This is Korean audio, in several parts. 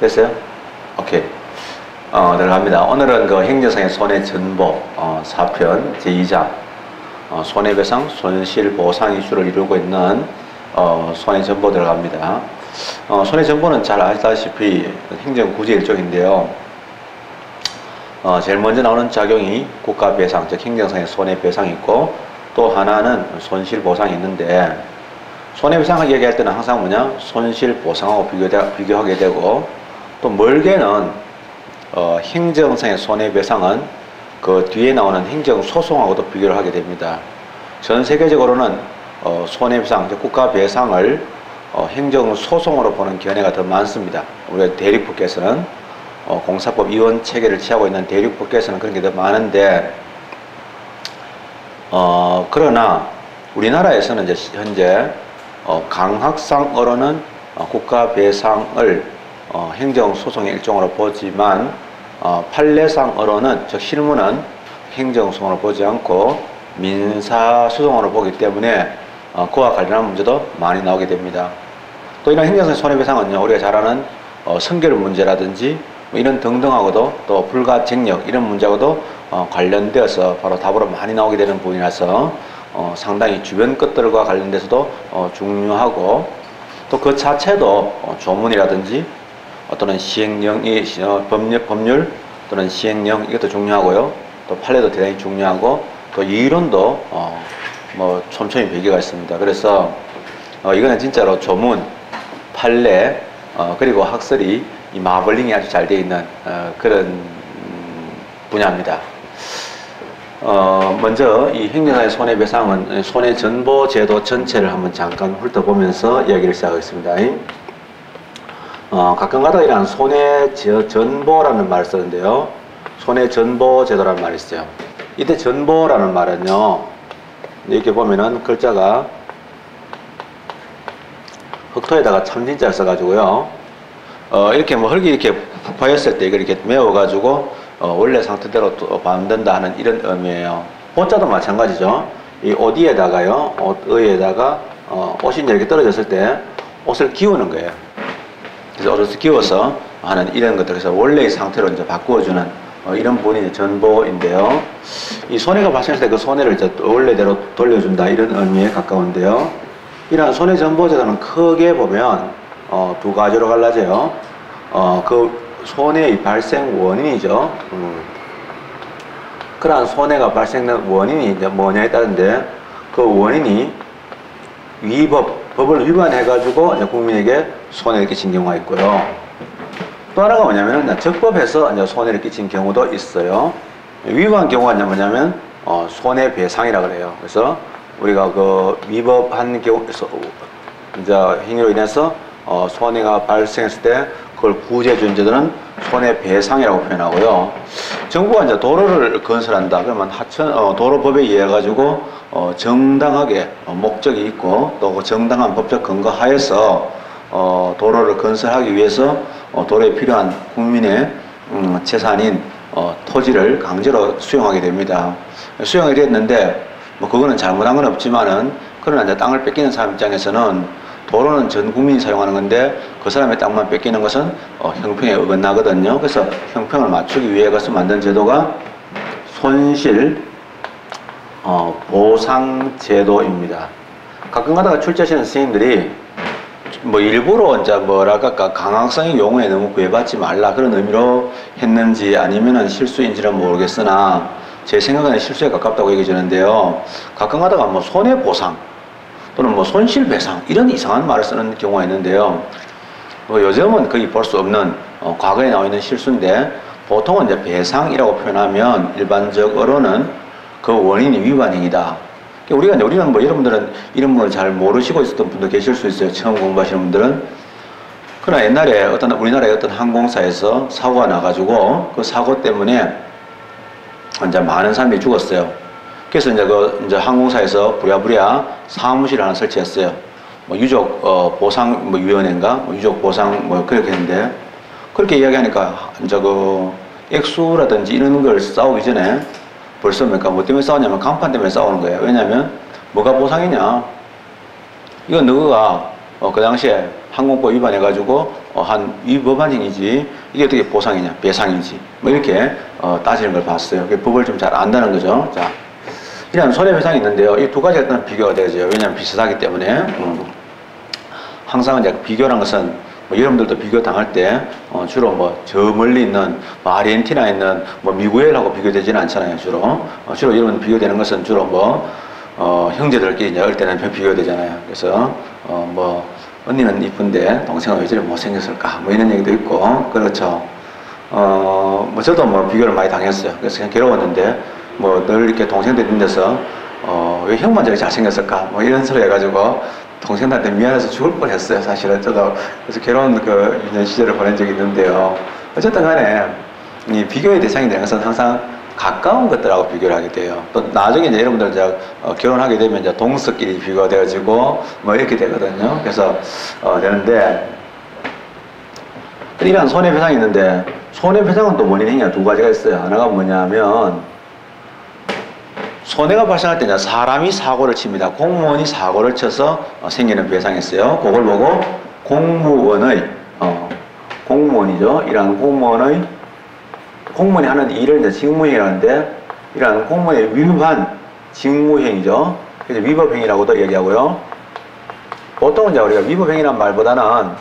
됐어요? 오케이. 들어갑니다. 오늘은 그 행정상의 손해전보 4편 제2장 손해배상, 손실보상 이슈를 이루고 있는 손해전보 들어갑니다. 손해전보는 잘 아시다시피 행정구제 일종인데요. 제일 먼저 나오는 작용이 국가배상, 즉 행정상의 손해배상이 있고, 또 하나는 손실보상이 있는데, 손해배상을 얘기할 때는 항상 뭐냐? 손실보상하고 비교하게 되고, 또 멀게는 행정상의 손해배상은 그 뒤에 나오는 행정소송하고도 비교를 하게 됩니다. 전 세계적으로는 손해배상, 국가배상을 행정소송으로 보는 견해가 더 많습니다. 우리가 대륙법께서는 공사법 이원 체계를 취하고 있는 대륙법께서는 그런 게 더 많은데, 그러나 우리나라에서는 이제 현재 강학상으로는 국가배상을 행정소송의 일종으로 보지만, 판례상으로는, 즉 실무는 행정소송으로 보지 않고 민사소송으로 보기 때문에 그와 관련한 문제도 많이 나오게 됩니다. 또 이런 행정상 손해배상은요, 우리가 잘 아는 선결 문제라든지 이런 등등하고도, 또 불가증력 이런 문제하고도 관련되어서 바로 답으로 많이 나오게 되는 부분이라서 상당히 주변 것들과 관련돼서도 중요하고, 또 그 자체도 조문이라든지 또는 시행령이 법률 또는 시행령 이것도 중요하고요. 또 판례도 대단히 중요하고, 또 이론도 뭐 촘촘히 배경가 있습니다. 그래서 이거는 진짜로 조문, 판례 그리고 학설이 이 마블링이 아주 잘 되어 있는 그런 분야입니다. 먼저 이 행정상의 손해배상은 손해전보제도 전체를 한번 잠깐 훑어보면서 이야기를 시작하겠습니다. 가끔가다 이런 손해전보라는 말을 쓰는데요. 손해전보제도라는 말이 있어요. 이때 전보라는 말은요, 이렇게 보면은 글자가 흑토에다가 참진자를 써가지고요, 이렇게 뭐 흙이 이렇게 파였을 때 이걸 이렇게 메워가지고 원래 상태대로 또 만든다 하는 이런 의미예요. 옷자도 마찬가지죠. 이 옷 위에다가요, 옷 위에다가 옷이 이렇게 떨어졌을 때 옷을 기우는 거예요. 그래서 옷을 기워서 하는 이런 것들, 그래서 원래의 상태로 이제 바꾸어주는 이런 부분이 전보인데요. 이 손해가 발생했을 때 그 손해를 이제 원래대로 돌려준다 이런 의미에 가까운데요. 이러한 손해전보제도는 크게 보면 두 가지로 갈라져요. 그 손해의 발생 원인이죠. 그러한 손해가 발생된 원인이 이제 뭐냐에 따른데, 그 원인이 법을 위반해가지고 이제 국민에게 손해를 끼친 경우가 있고요. 또 하나가 뭐냐면 적법해서 이제 손해를 끼친 경우도 있어요. 위반 경우가 이제 뭐냐면 손해배상이라 그래요. 그래서 우리가 그 위법한 경우에서 이제 행위로 인해서 손해가 발생했을 때 그걸 구제해준 제도는 손해배상이라고 표현하고요. 정부가 이제 도로를 건설한다 그러면 도로법에 의해 가지고 정당하게 목적이 있고, 또 그 정당한 법적 근거 하에서 도로를 건설하기 위해서 도로에 필요한 국민의 재산인 토지를 강제로 수용하게 됩니다. 수용이 됐는데 뭐 그거는 잘못한 건 없지만은, 그러나 이제 땅을 뺏기는 사람 입장에서는 도로는 전 국민이 사용하는 건데 그 사람의 땅만 뺏기는 것은 형평에 어긋나거든요. 그래서 형평을 맞추기 위해 가서 만든 제도가 손실 보상제도입니다. 가끔 가다가 출제하시는 선생님들이 뭐 일부러 이제 뭐랄까 강학성의 용어에 너무 구애받지 말라 그런 의미로 했는지 아니면은 실수인지는 모르겠으나, 제 생각에는 실수에 가깝다고 얘기해 주는데요. 가끔 가다가 뭐 손해보상 또는 뭐 손실배상 이런 이상한 말을 쓰는 경우가 있는데요. 뭐 요즘은 거의 볼 수 없는 과거에 나와 있는 실수인데, 보통은 이제 배상이라고 표현하면 일반적으로는 그 원인이 위반행위다. 우리는 뭐 여러분들은 이런 분을 잘 모르시고 있었던 분도 계실 수 있어요. 처음 공부하시는 분들은. 그러나 옛날에 우리나라의 어떤 항공사에서 사고가 나가지고 그 사고 때문에 이제 많은 사람들이 죽었어요. 그래서 이제 항공사에서 부랴부랴 사무실을 하나 설치했어요. 뭐 유족 보상 위원회인가, 유족 보상 그렇게 했는데, 그렇게 이야기하니까 이제 그 액수라든지 이런 걸 싸우기 전에 벌써 뭐 때문에 싸우냐면 간판 때문에 싸우는 거예요. 왜냐면 뭐가 보상이냐? 이거 너가 그 당시에 항공법 위반해가지고 한 위법한 행위지 이게 어떻게 보상이냐 배상이지 뭐 이렇게 따지는 걸 봤어요. 법을 좀 잘 안다는 거죠. 자, 이런 손해배상이 있는데요. 이 두 가지가 일단 비교가 되죠. 왜냐하면 비슷하기 때문에 항상 이제 비교라는 것은 뭐 여러분들도 비교 당할 때 주로 뭐 저 멀리 있는 뭐 아르헨티나에 있는 뭐 미구엘하고 비교되지는 않잖아요. 주로 여러분 비교되는 것은 주로 뭐 형제들끼리 이제 어릴 때는 비교되잖아요. 그래서 뭐 언니는 이쁜데 동생은 왜 저리 못생겼을까 뭐 이런 얘기도 있고 그렇죠. 뭐 저도 뭐 비교를 많이 당했어요. 그래서 그냥 괴로웠는데 뭐 늘 이렇게 동생들 있는 데서 왜 형만 저렇게 잘생겼을까 뭐 이런 소리 해가지고 동생들한테 미안해서 죽을 뻔했어요. 사실은 저도 그래서 괴로운 그 유년 시절을 보낸 적이 있는데요. 어쨌든 간에 이 비교의 대상이 되는 것은 항상 가까운 것들하고 비교를 하게 돼요. 또 나중에 이제 여러분들 이제 결혼하게 되면 이제 동서끼리 비교가 되어지고 뭐 이렇게 되거든요. 그래서 되는데 이러한 손해배상이 있는데 손해배상은 또 원인 행위가 두 가지가 있어요. 하나가 뭐냐면 손해가 발생할 때 이제 사람이 사고를 칩니다. 공무원이 사고를 쳐서 생기는 배상이었어요. 그걸 보고 공무원의 공무원이죠. 이러한 공무원이 하는 일을 이제 직무행위라는데 이러한 공무원의 위법한 직무행위죠. 그래서 위법행위라고도 얘기하고요. 보통은 이제 우리가 위법행위란 말보다는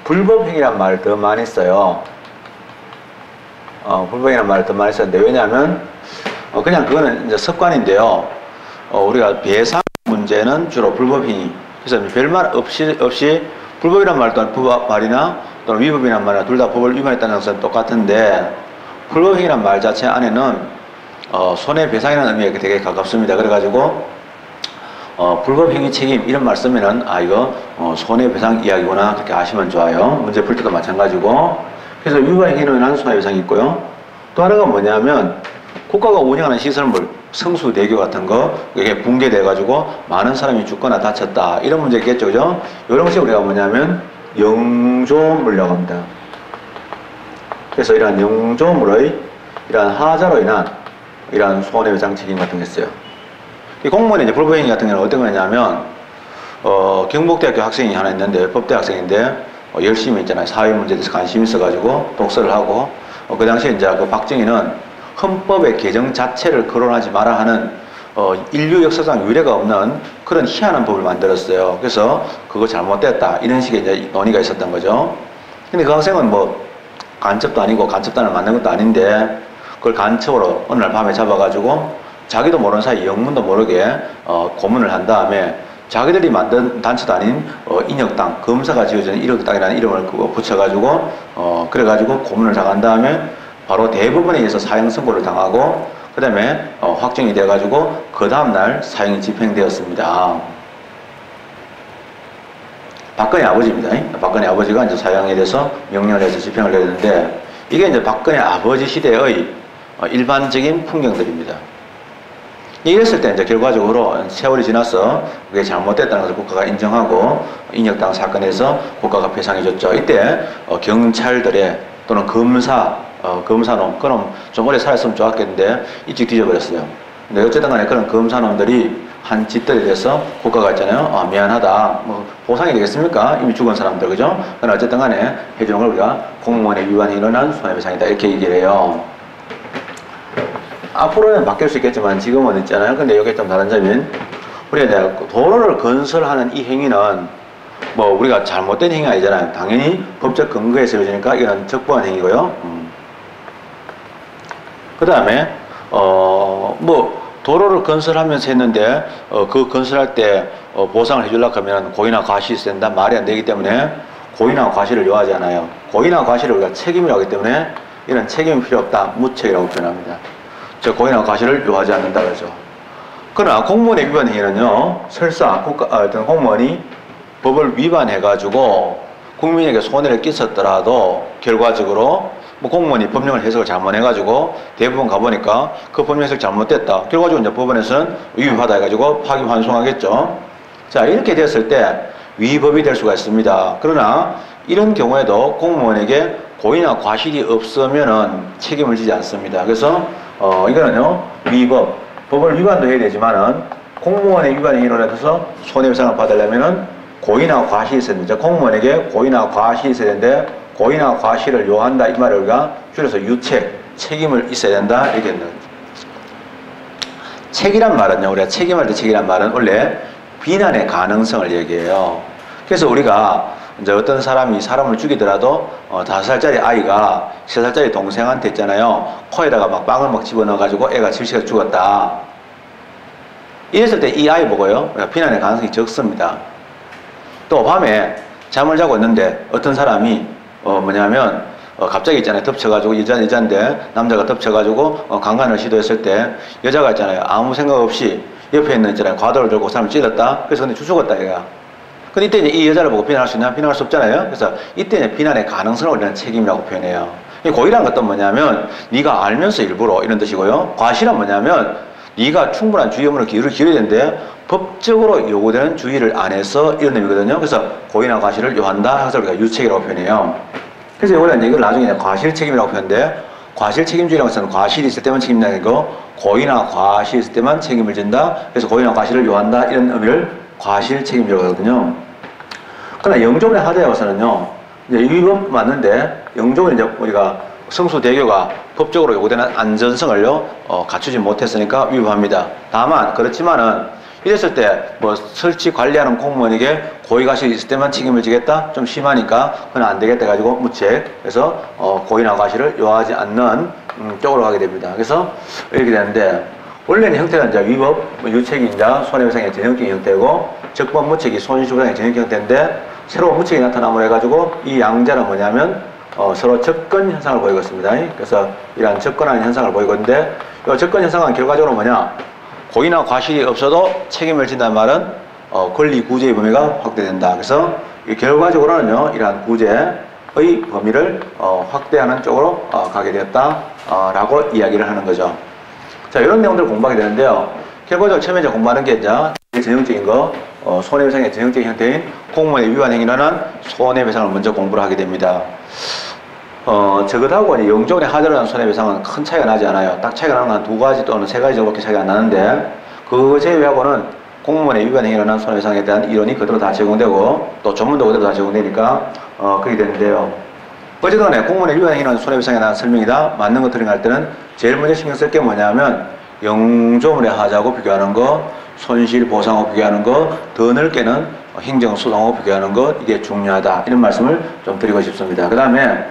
불법행위란 말을 더 많이 써요. 불법행위란 말을 더 많이 쓰는데 왜냐하면 그냥 그거는 이제 습관인데요. 우리가 배상 문제는 주로 불법행위. 그래서 별말 없이 불법이란 말 또는 말이나 또는 위법이란 말이나 둘 다 법을 위반했다는 것은 똑같은데 불법행위란 말 자체 안에는 손해배상이라는 의미가 되게 가깝습니다. 그래가지고 불법행위 책임 이런 말 쓰면은 이거 손해배상 이야기구나 그렇게 아시면 좋아요. 문제 풀 때도 마찬가지고. 그래서 위반행위로 인한 손해배상이 있고요. 또 하나가 뭐냐면 국가가 운영하는 시설물 성수대교 같은 거 이게 붕괴돼가지고 많은 사람이 죽거나 다쳤다 이런 문제겠죠, 그죠? 이런 것이 우리가 뭐냐면 영조물이라고 합니다. 그래서 이러한 영조물의 이러한 하자로 인한 이러한 손해배상 책임 같은 게 있어요. 이 공무원의 이제 불법행위 같은 경우는 어떤 거냐면 경북대학교 학생이 하나 있는데 법대 학생인데 열심히 있잖아요. 사회문제에 대해서 관심 있어가지고 독서를 하고 그 당시에 이제 그 박정희는 헌법의 개정 자체를 거론하지 마라 하는 인류 역사상 유례가 없는 그런 희한한 법을 만들었어요. 그래서 그거 잘못됐다 이런 식의 이제 논의가 있었던 거죠. 근데 그 학생은 뭐 간첩도 아니고 간첩단을 만든 것도 아닌데 그걸 간첩으로 어느 날 밤에 잡아가지고 자기도 모르는 사이 영문도 모르게 고문을 한 다음에 자기들이 만든 단체도 아닌 인혁당 검사가 지어준 인혁당이라는 이름을 붙여가지고 그래가지고 고문을 당한 다음에 바로 대법원에 의해서 사형 선고를 당하고 그 다음에 확정이 돼가지고 그 다음날 사형이 집행되었습니다. 박근혜 아버지입니다. 박근혜 아버지가 이제 사형에 대해서 명령을 해서 집행을 해야 되는데 이게 이제 박근혜 아버지 시대의 일반적인 풍경들입니다. 이랬을 때 이제 결과적으로 세월이 지나서 그게 잘못됐다는 것을 국가가 인정하고 인혁당 사건에서 국가가 배상해줬죠. 이때 경찰들의 또는 검사놈, 그럼 좀 오래 살았으면 좋았겠는데 일찍 뒤져버렸어요. 근데 어쨌든 간에 그런 검사놈들이 한 짓들에 대해서 국가가 있잖아요. 미안하다. 뭐 보상이 되겠습니까? 이미 죽은 사람들, 그죠? 그러나 어쨌든 간에 해주는 걸 우리가 공무원의 위반에 일어난 손해배상이다. 이렇게 얘기를 해요. 앞으로는 바뀔 수 있겠지만 지금은 있잖아요. 근데 여기 좀 다른 점이 우리가 이제 도로를 건설하는 이 행위는 뭐 우리가 잘못된 행위가 아니잖아요. 당연히 법적 근거에 세워지니까 이건 적부한 행위고요. 그 다음에 뭐 도로를 건설하면서 했는데 그 건설할 때 보상을 해주려고 하면 고의나 과실이 있어야 된다 말이 안 되기 때문에 고의나 과실을 요하지 않아요. 고의나 과실을 우리가 책임이라고 하기 때문에 이런 책임이 필요 없다 무책이라고 표현합니다. 즉 고의나 과실을 요하지 않는다 그러죠. 그러나 공무원의 위반 행위는요 설사 어떤 공무원이 법을 위반해 가지고 국민에게 손해를 끼쳤더라도 결과적으로 뭐 공무원이 법령을 해석을 잘못해가지고 대법원 가보니까 그 법령 해석 잘못됐다. 결과적으로 이제 법원에서는 위법하다 해가지고 파기환송하겠죠. 자, 이렇게 됐을 때 위법이 될 수가 있습니다. 그러나 이런 경우에도 공무원에게 고의나 과실이 없으면은 책임을 지지 않습니다. 그래서 이거는요 위법, 법을 위반도 해야 되지만은 공무원의 위반 행위로 인해서 손해배상을 받으려면은 고의나 과실이 있어야 됩니다. 공무원에게 고의나 과실이 있어야 되는데 고의나 과실을 요한다 이 말을 우리가 줄여서 유책, 책임을 있어야 된다 이렇게 했는 거죠. 책이란 말은요, 우리가 책임할 때 책이란 말은 원래 비난의 가능성을 얘기해요. 그래서 우리가 이제 어떤 사람이 사람을 죽이더라도 5살짜리 아이가 3살짜리 동생한테 있잖아요. 코에다가 막 빵을 막 집어넣어가지고 애가 질식해서 죽었다. 이랬을 때 이 아이 보고요, 비난의 가능성이 적습니다. 또 밤에 잠을 자고 있는데 어떤 사람이 갑자기 있잖아요. 덮쳐가지고 여자인데 남자가 덮쳐가지고 강간을 시도했을 때 여자가 있잖아요. 아무 생각 없이 옆에 있는 있잖아요. 과도를 들고 사람을 찔렀다. 그래서 근데 죽었다 얘가. 근데 이때 이제 이 여자를 보고 비난할 수 있냐? 비난할 수 없잖아요. 그래서 이때 이제 비난의 가능성을 우리는 책임이라고 표현해요. 고의란 것도 뭐냐면 네가 알면서 일부러 이런 뜻이고요. 과실은 뭐냐면 네가 충분한 주의 의무를 기울여야 되는데 법적으로 요구되는 주의를 안 해서 이런 의미거든요. 그래서 고의나 과실을 요한다 해서 우리가 유책이라고 표현해요. 그래서 이거는 이걸 나중에 과실 책임이라고 표현하는데 과실 책임주의라고 해서는 과실이 있을 때만 책임이라는 거 고의나 과실이 있을 때만 책임을 진다. 그래서 고의나 과실을 요한다 이런 의미를 과실 책임이라고 하거든요. 그러나 영조문의 하자에 와서는요, 이제 위법 맞는데 영조문은 이제 우리가 성수대교가 법적으로 요구되는 안전성을요 갖추지 못했으니까 위법합니다. 다만 그렇지만은 이랬을 때 뭐 설치 관리하는 공무원에게 고의과실이 있을 때만 책임을 지겠다? 좀 심하니까 그건 안 되겠다 해가지고 무책. 그래서 고의나 과실을 요하지 않는 쪽으로 가게 됩니다. 그래서 이렇게 되는데 원래는 형태가 이제 위법, 유책이 이제 손해배상의 전형적인 형태고 적법 무책이 손실보상의 전형적인 형태인데 새로운 무책이 나타남으로 해가지고 이 양자는 뭐냐면 서로 접근 현상을 보이고 있습니다. 그래서 이러한 접근하는 현상을 보이고 있는데 이 접근 현상은 결과적으로 뭐냐? 고의나 과실이 없어도 책임을 진다는 말은 권리 구제의 범위가 확대된다. 그래서 결과적으로는요, 이러한 구제의 범위를 확대하는 쪽으로 가게 되었다라고 이야기를 하는 거죠. 자, 이런 내용들을 공부하게 되는데요. 결과적으로 처음에 이제 공부하는 게 이제 전형적인 거, 손해배상의 전형적인 형태인 공무원의 위반 행위라는 손해배상을 먼저 공부를 하게 됩니다. 저것하고 영조문의 하자로 한 손해배상은 큰 차이가 나지 않아요. 딱 차이가 나는 건 2가지 또는 3가지 정도밖에 차이가 안 나는데 그거 제외하고는 공무원의 위반 행위로 한 손해배상에 대한 이론이 그대로 다 적용되고 또 전문도 그대로 다 적용되니까 그렇게 되는데요. 어쨌든 간에 공무원의 위반 행위로 한 손해배상에 대한 설명이다. 맞는 거 틀린 거 할 때는 제일 먼저 신경 쓸 게 뭐냐면 영조문의 하자하고 비교하는 거, 손실보상하고 비교하는 거, 더 넓게는 행정소송하고 비교하는 것, 이게 중요하다. 이런 말씀을 좀 드리고 싶습니다. 그 다음에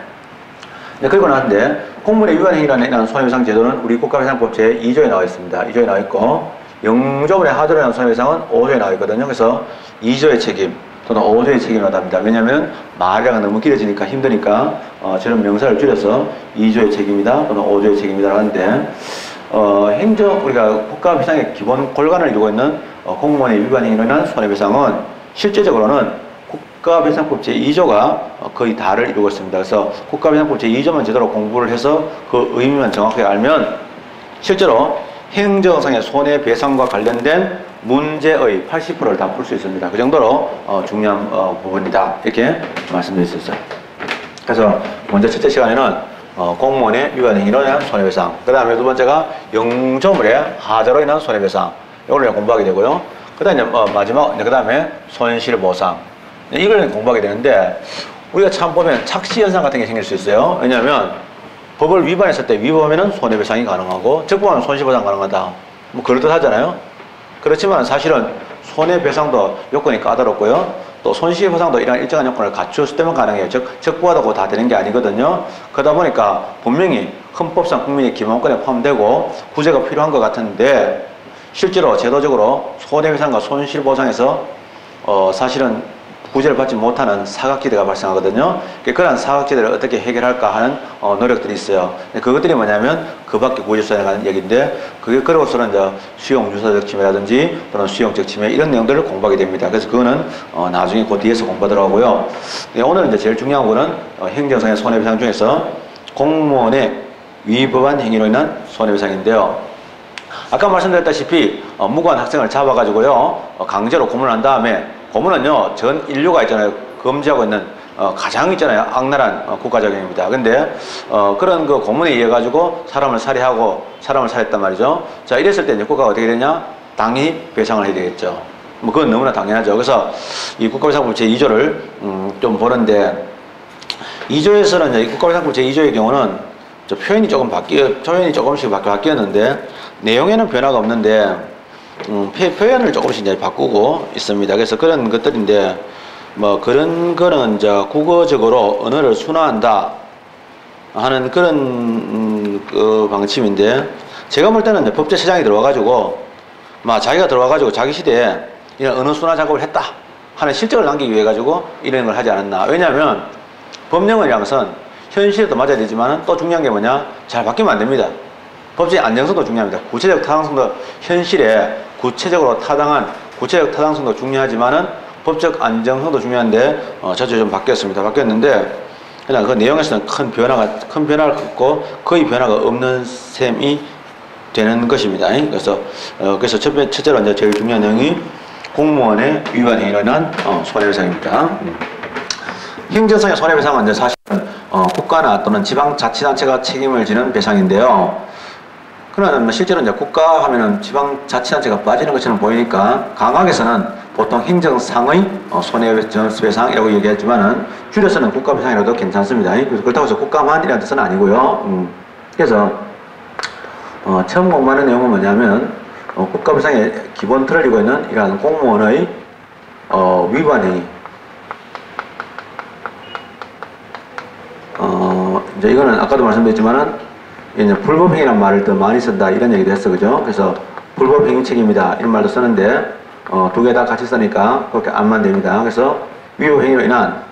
그리고 나는데 공무원의 위반 행위라는 손해배상 제도는 우리 국가배상법 제2조에 나와 있습니다. 2조에 나와 있고 영조문의 하자로 한 손해배상은 5조에 나와 있거든요. 그래서 2조의 책임 또는 5조의 책임이 나답니다. 왜냐하면 말이랑 너무 길어지니까 힘드니까 저는 명사를 줄여서 2조의 책임이다 또는 5조의 책임이다 하는데 우리가 국가배상의 기본 골간을 이루고 있는 공무원의 위반 행위로 인한 손해배상은 실제적으로는 국가배상법 제2조가 거의 다를 이루고 있습니다. 그래서 국가배상법 제2조만 제대로 공부를 해서 그 의미만 정확하게 알면 실제로 행정상의 손해배상과 관련된 문제의 80%를 다 풀 수 있습니다. 그 정도로 중요한 부분이다. 이렇게 말씀드릴 수 있어요. 그래서 먼저 첫째 시간에는 공무원의 위반 행위로 인한 손해배상, 그 다음에 두 번째가 영조문의 하자로 인한 손해배상, 이걸 공부하게 되고요. 그 다음에 마지막, 그 다음에 손실보상, 이걸 공부하게 되는데 우리가 참 보면 착시현상 같은 게 생길 수 있어요. 왜냐하면 법을 위반했을 때 위법하면 손해배상이 가능하고 적법하면 손실보상 가능하다. 뭐 그럴듯하잖아요. 그렇지만 사실은 손해배상도 요건이 까다롭고요. 또 손실보상도 이런 일정한 요건을 갖추었을 때만 가능해요. 즉 적부하다고 다 되는 게 아니거든요. 그러다 보니까 분명히 헌법상 국민의 기본권에 포함되고 구제가 필요한 것 같은데 실제로 제도적으로 손해배상과 손실보상에서 사실은 구제를 받지 못하는 사각지대가 발생하거든요. 그런 사각지대를 어떻게 해결할까 하는 노력들이 있어요. 그것들이 뭐냐면 그 밖에 구제수단에 관한 얘기인데 그게 그러고서는 이제 수용 유사적 침해라든지 또는 수용적 침해 이런 내용들을 공부하게 됩니다. 그래서 그거는 나중에 그 뒤에서 공부하더라고요. 오늘은 이제 제일 중요한 거는 행정상의 손해배상 중에서 공무원의 위법한 행위로 인한 손해배상인데요. 아까 말씀드렸다시피 무고한 학생을 잡아가지고요 강제로 고문을 한 다음에 고문은요 전 인류가 있잖아요 금지하고 있는 가장 있잖아요 악랄한 국가적용입니다. 근데 그런 그 고문에 의해 가지고 사람을 살해하고 사람을 살했단 말이죠. 자 이랬을 때 이제 국가가 어떻게 되냐? 당연히 배상을 해야 되겠죠. 뭐 그건 너무나 당연하죠. 그래서 이 국가비상법 제2조를 좀 보는데 2조에서는 이제 국가비상법 제2조의 경우는 표현이 조금씩 바뀌었는데 내용에는 변화가 없는데 표현을 조금씩 이제 바꾸고 있습니다. 그래서 그런 것들인데 뭐 그런 거는 이제 국어적으로 언어를 순화한다 하는 그런 그 방침인데 제가 볼 때는 이제 법제처장이 들어와가지고 자기가 들어와가지고 자기 시대에 이런 언어 순화 작업을 했다 하는 실적을 남기기 위해 가지고 이런 걸 하지 않았나. 왜냐하면 법령이라는 것은 현실에도 맞아야 되지만 또 중요한 게 뭐냐, 잘 바뀌면 안 됩니다. 법제의 안정성도 중요합니다. 구체적 타당성도 현실에 구체적 타당성도 중요하지만은 법적 안정성도 중요한데 자주 좀 바뀌었습니다. 그냥 그 내용에서는 큰 변화를 갖고 거의 변화가 없는 셈이 되는 것입니다. 그래서 첫째로 이제 제일 중요한 내용이 공무원의 위반 행위로 인한 손해배상입니다. 행정상의 손해배상은 이제 사실은 국가나 또는 지방자치단체가 책임을 지는 배상인데요. 그러나 실제로 이제 국가 하면은 지방자치단체가 빠지는 것처럼 보이니까 강학에서는 보통 행정상의 손해배상이라고 얘기했지만은 줄여서는 국가배상이라도 괜찮습니다. 그렇다고 해서 국가만이라는 뜻은 아니고요. 그래서 처음 공부하는 내용은 뭐냐면 국가배상의 기본 틀을 이루고 있는 이러한 공무원의 위반행위. 이제 이거는 아까도 말씀드렸지만은 이제 불법행위란 말을 더 많이 쓴다 이런 얘기도 했어, 그죠? 그래서 불법행위 책임이다 이런 말도 쓰는데 두 개 다 같이 쓰니까 그렇게 안만 됩니다. 그래서 위법행위로 인한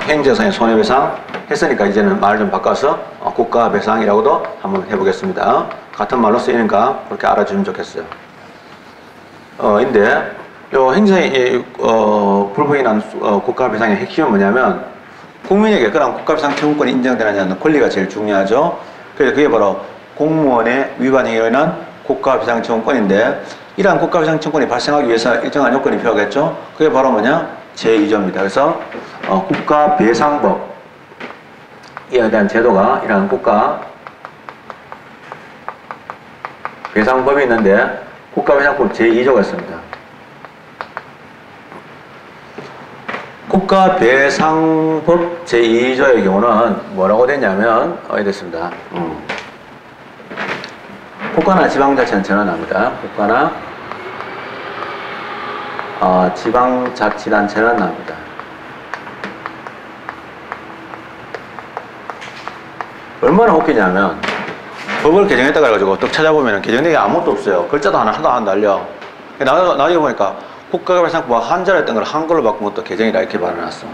행정상의 손해배상 했으니까 이제는 말을 좀 바꿔서 국가배상이라고도 한번 해보겠습니다. 같은 말로 쓰이니까 그렇게 알아주면 좋겠어요. 근데 요 행정상의 불법행위 난 국가배상의 핵심은 뭐냐면 국민에게 그런 국가배상 청구권이 인정되느냐는 권리가 제일 중요하죠. 그래서 그게 바로 공무원의 위반행위로 인한 국가배상 청구권인데 이러한 국가배상 청구권이 발생하기 위해서 일정한 요건이 필요하겠죠. 그게 바로 뭐냐? 제2조입니다. 그래서 국가배상법에 대한 제도가 이러한 국가배상법이 있는데 국가배상법 제2조가 있습니다. 국가배상법 제2조의 경우는 뭐라고 됐냐면 이랬습니다. 국가나 지방자치단체는 납니다. 국가나 지방자치단체는 납니다. 얼마나 웃기냐면 법을 개정했다고 해가지고 딱 찾아보면 개정된 게 아무것도 없어요. 글자도 하나도 안 달려. 나중에 보니까 국가배상법 한자로 했던 걸 한글로 바꾼 것도 개정이라 이렇게 발언해놨어.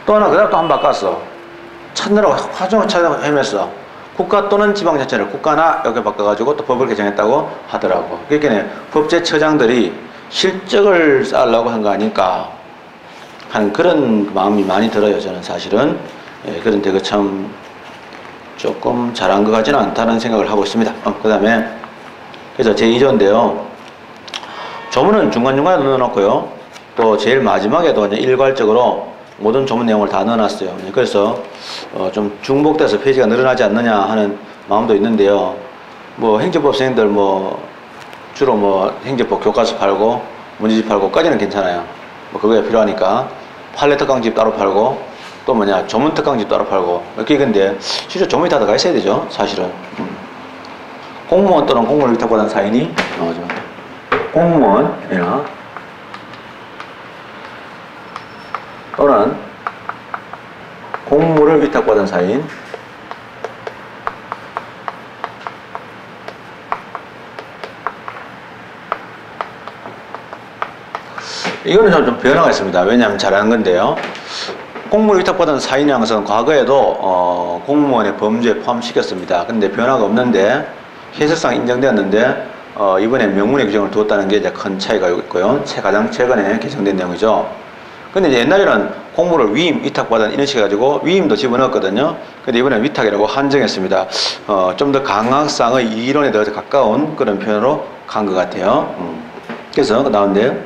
또 하나 그다음 또 한 번 바꿨어. 찾느라고 화종을 찾아 헤맸어. 국가 또는 지방자치를 국가나 이렇게 바꿔가지고 또 법을 개정했다고 하더라고. 그러니까 법제처장들이 실적을 쌓으려고 한 거 아닐까 하는 그런 마음이 많이 들어요. 저는 사실은. 그런데 그 참 조금 잘한 것 같지는 않다는 생각을 하고 있습니다. 그 다음에 그래서 제2조인데요. 조문은 중간중간에 넣어놓고요. 또 제일 마지막에도 이제 일괄적으로 모든 조문 내용을 다 넣어놨어요. 그래서 좀 중복돼서 페이지가 늘어나지 않느냐 하는 마음도 있는데요. 행정법생들 주로 행정법 교과서 팔고 문제집 팔고까지는 괜찮아요. 그거에 필요하니까 판례 특강집 따로 팔고 또 조문 특강집 따로 팔고 이렇게. 근데 실제 조문이 다 들어가 있어야 되죠, 사실은. 공무원 또는 공무원을 위탁받은 사인이 공무원이나 또는 공무를 위탁받은 사인, 이거는 좀 변화가 있습니다. 왜냐하면 잘하는 건데요. 공무를 위탁받은 사인이라는 것은 과거에도 공무원의 범죄에 포함시켰습니다. 근데 변화가 없는데 해석상 인정되었는데 이번에 명문의 규정을 두었다는 게 이제 큰 차이가 있고요. 가장 최근에 개정된 내용이죠. 근데 이제 옛날에는 공무를 위임, 위탁받은 이런 식으로 해가지고 위임도 집어넣었거든요. 근데 이번에 위탁이라고 한정했습니다. 좀 더 강학상의 이론에 더 가까운 그런 표현으로 간 것 같아요. 그래서 그 다음에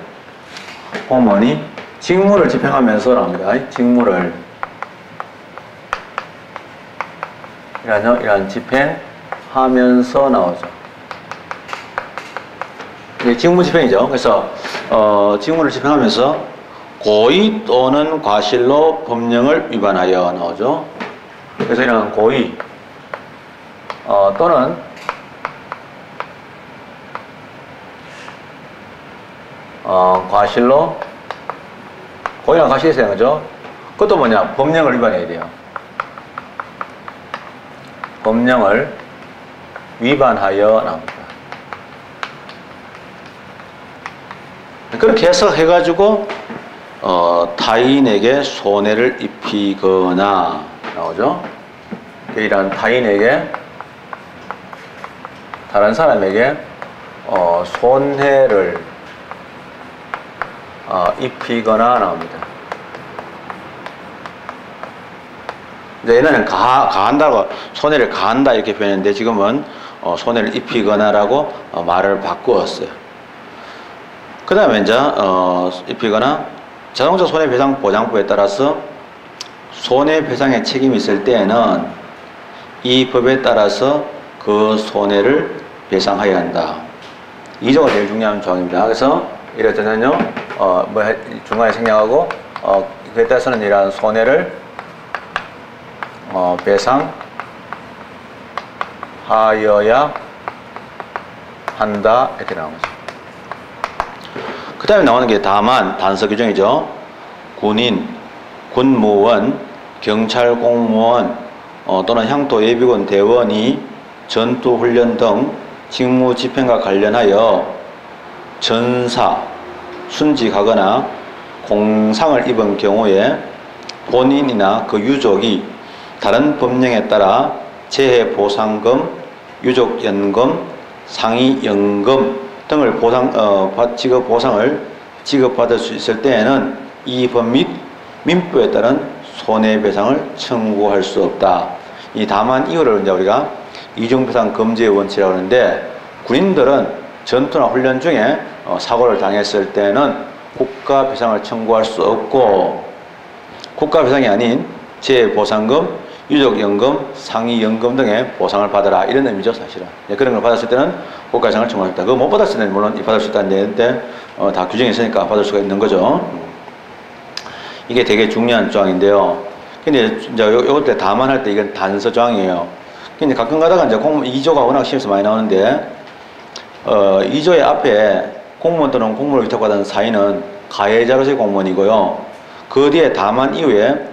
공무원이 직무를 집행하면서 나옵니다. 직무를 이런 집행하면서 나오죠. 직무 집행이죠. 그래서 직무를 집행하면서 고의 또는 과실로 법령을 위반하여 나오죠. 그래서 이런 고의 또는 과실로, 고의랑 과실이 있어야 되는 거죠. 그것도 뭐냐? 법령을 위반해야 돼요. 법령을 위반하여 나옵니다. 그렇게 해석해가지고 타인에게 손해를 입히거나 나오죠. 이런 타인에게, 다른 사람에게 손해를 입히거나 나옵니다. 옛날에는 가한다고, 손해를 가한다 이렇게 표현했는데 지금은 손해를 입히거나라고 말을 바꾸었어요. 그 다음에 이제 입히거나, 자동차 손해배상보장법에 따라서 손해배상의 책임이 있을 때에는 이 법에 따라서 그 손해를 배상해야 한다. 2조가 제일 중요한 조항입니다. 그래서 이랬더니요, 중간에 생략하고 그에 따라서는 이러한 손해를 배상하여야 한다 이렇게 나온 거죠. 그 다음에 나오는 게 다만 단서 규정이죠. 군인, 군무원, 경찰 공무원 또는 향토 예비군 대원이 전투훈련 등 직무 집행과 관련하여 전사, 순직하거나 공상을 입은 경우에 본인이나 그 유족이 다른 법령에 따라 재해보상금, 유족연금, 상의연금 등을 지급 지급받을 수 있을 때에는 이 법 및 민법에 따른 손해배상을 청구할 수 없다. 이 다만 이유를 이제 우리가 이중배상 금지의 원칙이라고 하는데, 군인들은 전투나 훈련 중에 사고를 당했을 때는 국가배상을 청구할 수 없고, 국가배상이 아닌 재해보상금, 유족연금, 상의연금 등의 보상을 받아라 이런 의미죠. 사실은 그런 걸 받았을 때는 국가배상을 청구합니다. 그거 못 받았을 때는 물론 받을 수 있다는 얘기인데 다 규정이 있으니까 받을 수가 있는 거죠. 이게 되게 중요한 조항인데요. 근데 이제 요때 다만 할 때 이건 단서 조항이에요. 근데 가끔 가다가 이제 2조가 워낙 시험에서 많이 나오는데 2조의 앞에 공무원 또는 공무원을 위탁받은 사인은 가해자로서의 공무원이고요. 그 뒤에 다만 이후에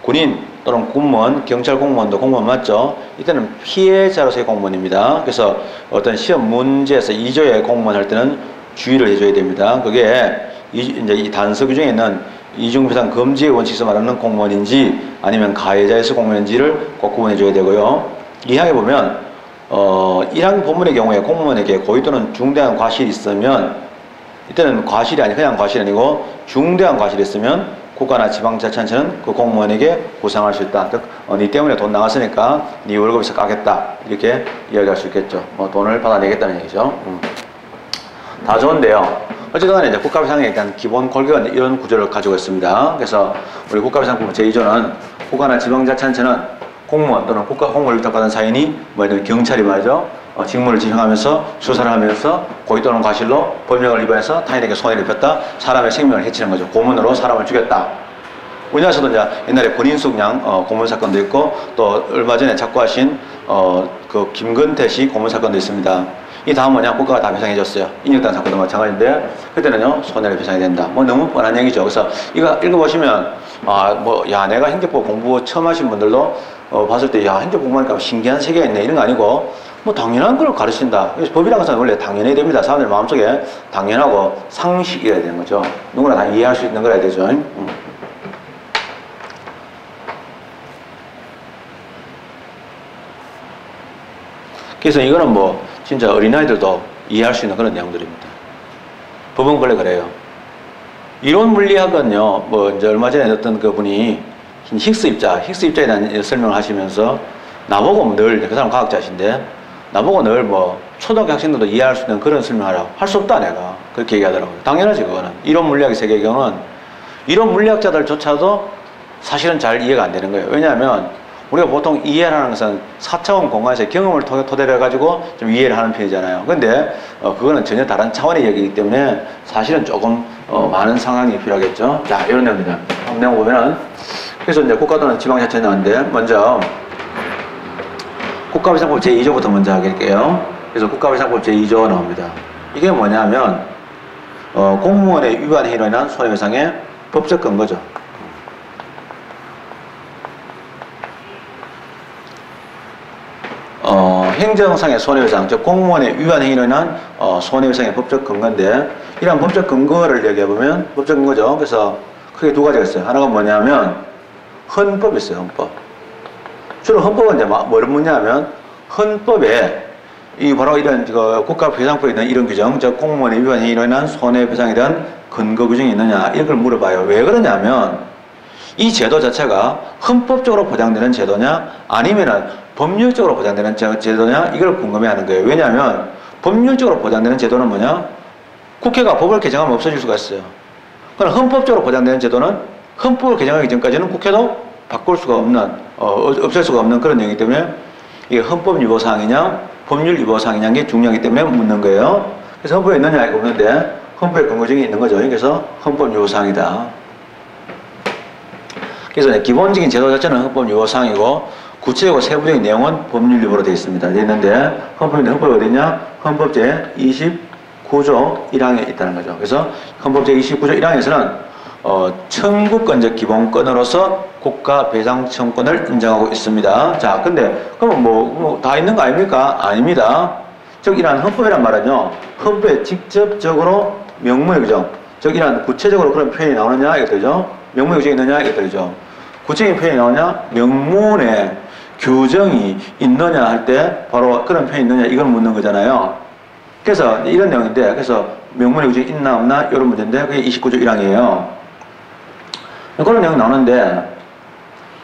군인 또는 공무원, 경찰 공무원도 공무원 맞죠? 이때는 피해자로서의 공무원입니다. 그래서 어떤 시험 문제에서 2조의 공무원 할 때는 주의를 해줘야 됩니다. 그게 이제 이 단서 규정에 있는 이중배상 금지의 원칙에서 말하는 공무원인지 아니면 가해자에서 공무원인지를 꼭 구분해줘야 되고요. 2항에 보면 1항 본문의 경우에 공무원에게 고의 또는 중대한 과실이 있으면, 이때는 과실이 아니 그냥 과실이 아니고 중대한 과실이 있으면 국가나 지방자치단체는 그 공무원에게 보상할 수 있다. 즉, 니 때문에 돈 나갔으니까 니 월급에서 까겠다. 이렇게 이야기할 수 있겠죠. 돈을 받아내겠다는 얘기죠. 다 좋은데요. 어쨌든 간에 이제 국가배상에 일단 기본 골격은 이런 구조를 가지고 있습니다. 그래서 우리 국가배상법 제2조는 국가나 지방자치단체는 공무원 또는 국가공무원을 위탁받은 사인이 경찰이 말이죠. 직무를 집행하면서 수사를 하면서 고의 또는 과실로 법령을 위반해서 타인에게 손해를 입혔다. 사람의 생명을 해치는 거죠. 고문으로 사람을 죽였다. 우리나라에서도 이제 옛날에 권인숙양 고문 사건도 있고, 또 얼마 전에 작고하신 그 김건태 씨 고문 사건도 있습니다. 이 다음 뭐냐? 국가가 다 배상해줬어요. 인혁당 사건도 마찬가지인데 그때는요 손해를 배상해야 된다. 너무 뻔한 얘기죠. 그래서 이거 읽어보시면 내가 행정법 공부 처음 하신 분들도 봤을 때 행정법 공부하니까 신기한 세계가 있네 이런 거 아니고 당연한 걸 가르친다. 그래서 법이라는 것은 원래 당연해야 됩니다. 사람들 마음속에 당연하고 상식이어야 되는 거죠. 누구나 다 이해할 수 있는 거라 해야 되죠. 그래서 이거는 진짜 어린아이들도 이해할 수 있는 그런 내용들입니다. 법은 원래 그래요. 이론 물리학은요, 이제 얼마 전에 어떤 그분이 힉스 입자에 대한 설명을 하시면서 나보고 늘, 그 사람 과학자신데, 나보고 늘 초등학교 학생들도 이해할 수 있는 그런 설명하라고. 할 수 없다, 내가. 그렇게 얘기하더라고요. 당연하지, 그거는. 이론 물리학의 세계경은 이론 물리학자들조차도 사실은 잘 이해가 안 되는 거예요. 왜냐하면 우리가 보통 이해를 하는 것은 4차원 공간에서 경험을 토대로 해가지고 좀 이해를 하는 편이잖아요. 근데 그거는 전혀 다른 차원의 얘기이기 때문에 사실은 조금 많은 상황이 필요하겠죠. 자, 이런 내용입니다. 한번 내용 보면은, 그래서 이제 국가도는 지방자치 나오는데, 먼저 국가비상법 제2조부터 먼저 하겠게요. 그래서 국가비상법 제2조 나옵니다. 이게 뭐냐면 공무원의 위반 행위로 인한 손해배상의 법적 근거죠. 행정상의 손해배상, 즉 공무원의 위반 행위로 인한 손해배상의 법적 근거인데, 이런 법적 근거를 얘기해보면 법적 근거죠. 그래서 크게 두 가지가 있어요. 하나가 뭐냐면 헌법이 있어요. 헌법. 주로 헌법은 이제 뭐를 묻냐면, 헌법에 이 바로 이런 국가배상법에 있는 이런 규정, 즉 공무원의 위반 행위로 인한 손해배상에 대한 근거 규정이 있느냐, 이걸 물어봐요. 왜 그러냐면 이 제도 자체가 헌법적으로 보장되는 제도냐 아니면은 법률적으로 보장되는 제도냐, 이걸 궁금해하는 거예요. 왜냐하면 법률적으로 보장되는 제도는 뭐냐? 국회가 법을 개정하면 없어질 수가 있어요. 그럼 헌법적으로 보장되는 제도는 헌법을 개정하기 전까지는 국회도 바꿀 수가 없는, 없앨 수가 없는 그런 내용이기 때문에 이게 헌법 위반 사항이냐 법률 위반 사항이냐는 게 중요하기 때문에 묻는 거예요. 그래서 헌법에 있느냐 이거 없는데 헌법에 근거증이 있는 거죠. 그래서 헌법 위반 사항이다. 그래서 기본적인 제도 자체는 헌법 위반 사항이고 구체적으로 세부적인 내용은 법률 위반으로 되어 있습니다. 되어 있는데 헌법이 어디 있냐? 헌법 제29조 1항에 있다는 거죠. 그래서 헌법 제29조 1항에서는 청구권적 기본권으로서 국가배상 청구권을 인정하고 있습니다. 자, 근데 그러면 뭐 다 있는 거 아닙니까? 아닙니다. 즉 이러한 헌법이란 말은요, 헌법에 직접적으로 명문의 규정, 즉 이러한 구체적으로 그런 표현이 나오느냐 이게 되죠. 명문의 규정이 있느냐 이게 되죠. 구체적인 표현이 나오냐, 명문의 규정이 있느냐 할 때 바로 그런 표현이 있느냐 이걸 묻는 거잖아요. 그래서 이런 내용인데, 그래서 명문의 규정이 있나 없나 이런 문제인데 그게 29조 1항이에요. 그런 내용 나오는데,